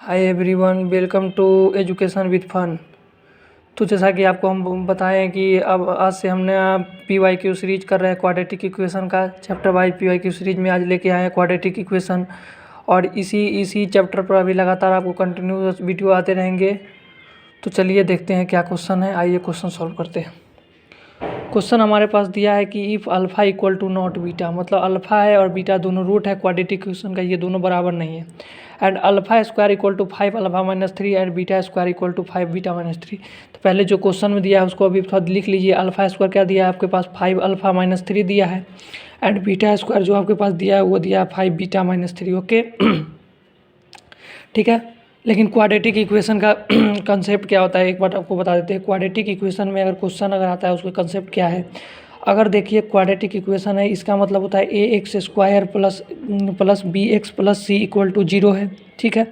Hi everyone, welcome to education with fun. तो जैसा कि आपको हम बताएं कि अब आज से हमने पी वाई क्यू सीरीज कर रहे हैं क्वाड्रेटिक इक्वेशन का chapter wise. P Y Q series में आज लेके आए हैं क्वाड्रेटिक इक्वेशन, और इसी चैप्टर पर अभी लगातार आपको कंटिन्यूस वीडियो आते रहेंगे। तो चलिए देखते हैं क्या क्वेश्चन है। आइए क्वेश्चन सॉल्व करते हैं। क्वेश्चन हमारे पास दिया है कि if alpha equal to not beta, मतलब अल्फ़ा है और बीटा दोनों रूट है क्वाड्रेटिक इक्वेशन का, ये दोनों बराबर नहीं है। And alpha square equal to 5 alpha minus 3 and beta square equal to 5 beta minus 3। तो पहले जो क्वेश्चन में दिया है उसको अभी थोड़ा लिख लीजिए। अल्फ़ा स्क्वायर क्या दिया है आपके पास, 5 अल्फ़ा माइनस 3 दिया है, एंड बीटा स्क्वायर जो आपके पास दिया है वो दिया है 5 बीटा माइनस 3। ओके ठीक है। लेकिन क्वाड्रेटिक इक्वेशन का कंसेप्ट क्या होता है एक बार आपको बता देते हैं। क्वाड्रेटिक इक्वेशन में अगर क्वेश्चन अगर आता है उसका कंसेप्ट क्या है, अगर देखिए क्वाड्रेटिक इक्वेशन है, इसका मतलब होता है A X square plus B X plus C equal to 0 है। ठीक है।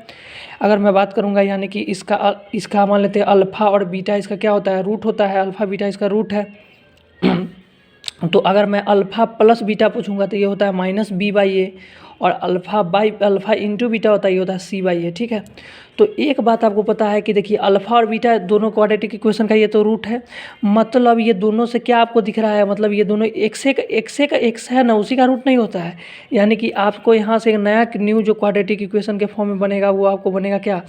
अगर मैं बात करूँगा यानी कि इसका मान लेते हैं अल्फ़ा और बीटा, इसका क्या होता है, रूट होता है। अल्फ़ा बीटा इसका रूट है। तो अगर मैं अल्फ़ा प्लस बीटा पूछूंगा तो ये होता है माइनस बी बाई ए, और अल्फ़ा इंटू बीटा होता है ये होता है सी बाई ए। ठीक है। तो एक बात आपको पता है कि देखिए अल्फ़ा और बीटा दोनों क्वाड्रेटिक इक्वेशन का ये तो रूट है, मतलब ये दोनों से क्या आपको दिख रहा है, मतलब ये दोनों एक्स है ना, उसी का रूट नहीं होता है। यानी कि आपको यहाँ से एक नया न्यू जो क्वाड्रेटिक इक्वेशन के फॉर्म में बनेगा वो आपको बनेगा क्या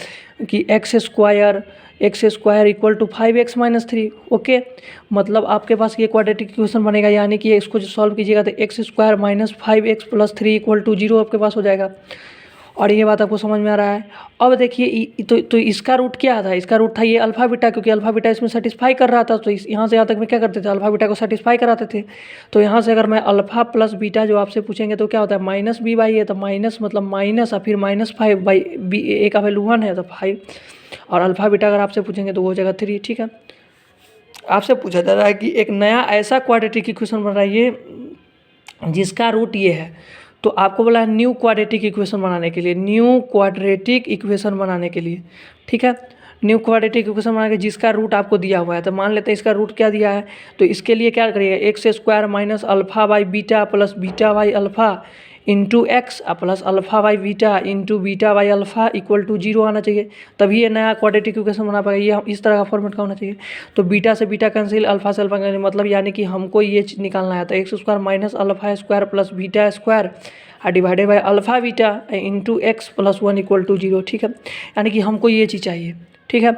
कि x square equal to 5x minus 3। Okay, मतलब आपके पास ये क्वाड्रेटिक इक्वेशन बनेगा, यानी कि इसको जो सॉल्व कीजिएगा तो x square minus 5x plus 3 equal to 0 आपके पास हो जाएगा। और ये बात आपको समझ में आ रहा है। अब देखिए तो इसका रूट क्या था, इसका रूट था ये अल्फ़ा बीटा, क्योंकि अल्फ़ा बीटा इसमें सेटिस्फाई कर रहा था। तो यहाँ से यहाँ तक में क्या करते थे, अल्फ़ा बीटा को सेटिस्फाई कराते थे। तो यहाँ से अगर मैं अल्फ़ा प्लस बीटा जो आपसे पूछेंगे तो क्या होता है, माइनस बी बाई ए, तो माइनस मतलब माइनस और फिर माइनस 5 बाई बी, ए का वैल्यू 1 है तो 5, और अल्फ़ा बीटा अगर आपसे पूछेंगे तो वो हो जाएगा 3। ठीक है। आपसे पूछा जा रहा है कि एक नया ऐसा क्वाड्रेटिक इक्वेशन बन रहा है ये जिसका रूट ये है। तो आपको बोला है न्यू क्वाड्रेटिक इक्वेशन बनाने के लिए, ठीक है, न्यू क्वाड्रेटिक इक्वेशन बना के जिसका रूट आपको दिया हुआ है। तो मान लेते हैं इसका रूट क्या दिया है, तो इसके लिए क्या करिएगा, x square minus alpha by beta plus beta by alpha into x plus alpha by beta into beta by alpha equal to 0 आना चाहिए, तभी ये नया क्वाड्रेटिक इक्वेशन बना पाएगा। ये इस तरह का फॉर्मेट का होना चाहिए। तो बीटा से बीटा कैंसिल, अल्फ़ा से अल्फ़ा कैंसिल, मतलब यानी कि हमको ये चीज़ निकालना है। तो x square minus alpha square plus beta square divided by alpha beta into x plus 1 equal to 0। ठीक है, यानी कि हमको ये चीज़ चाहिए। ठीक है।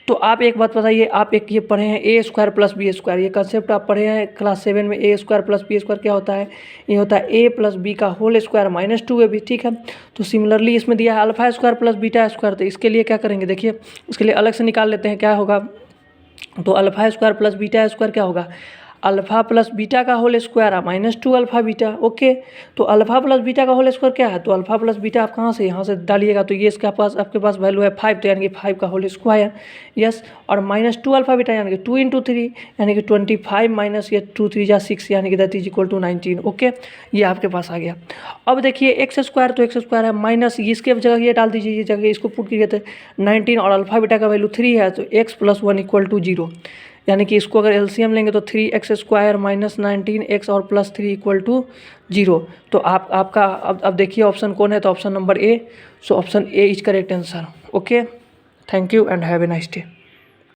तो आप एक बात बताइए, आप एक ये पढ़े हैं ए स्क्वायर प्लस बी स्क्वायर, ये कंसेप्ट आप पढ़े हैं क्लास 7 में। ए स्क्वायर प्लस बी स्क्वायर क्या होता है, ये होता है ए प्लस बी का होल स्क्वायर माइनस 2ab। ठीक है। तो सिमिलरली इसमें दिया है alpha square plus beta square, तो इसके लिए क्या करेंगे, देखिए इसके लिए अलग से निकाल लेते हैं क्या होगा। तो alpha square plus beta square क्या होगा, अल्फ़ा प्लस बीटा का whole square minus 2 alpha beta. Okay, तो अल्फ़ा प्लस बीटा का होल स्क्वायर क्या है, तो अल्फ़ा प्लस बीटा आप कहाँ से यहाँ से डालिएगा, तो ये इसका पास आपके पास वैल्यू है 5, तो यानी कि 5 का होल स्क्वायर। यस, और माइनस 2 अल्फ़ा बीटा यानी कि 2 इंटू 3 यानी कि 25 माइनस ये 2 3 जा 6 यानी कि that is equal to 19। Okay, ये आपके पास आ गया। अब देखिए एक्स स्क्वायर, तो एक्स स्क्वायर है माइनस, इसके जगह ये डाल दीजिए, ये जगह इसको पुट कीजिए तो 19, और अल्फ़ा बीटा का वैल्यू 3 है, तो एक्स प्लस 1 इक्वल टू 0, यानी कि इसको अगर एलसीएम लेंगे तो 3x स्क्वायर माइनस 19x और प्लस 3 इक्वल टू 0। तो आपका अब देखिए ऑप्शन कौन है, तो option number A. So option A is correct answer. Okay, thank you and have a nice day.